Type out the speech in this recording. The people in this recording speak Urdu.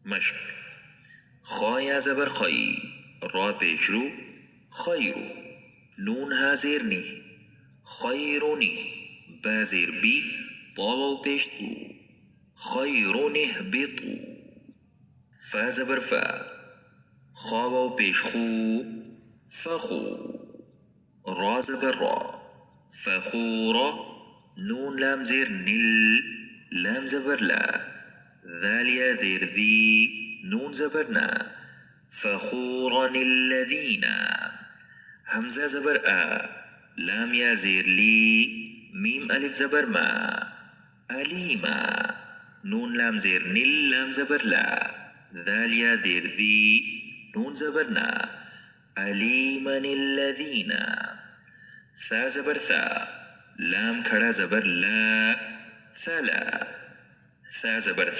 مشق. خا یا زبر خی، را پیش رو خیرو. نون ها زیر نی، خیرونی. با زیر بی، طاو پیش تو خیرونه بطو. فا زبر فا، خا پیش خو فخو. را زبر را، فخورا. نون لام زیر نل، لام زبر لا. ذاليا زیر ذي، نون زبرنا. فخورا الذين. همزة زبر آ، لام يا زیر لي، ميم ألف زبر ما. أليما. نون لام زیر نل، لام زبر لا. ذاليا زیر ذي، نون زبرنا. أليما الذين. ثا زبر ثا، لام کھڑا زبر لا. ثلا. ثا زبر ثا.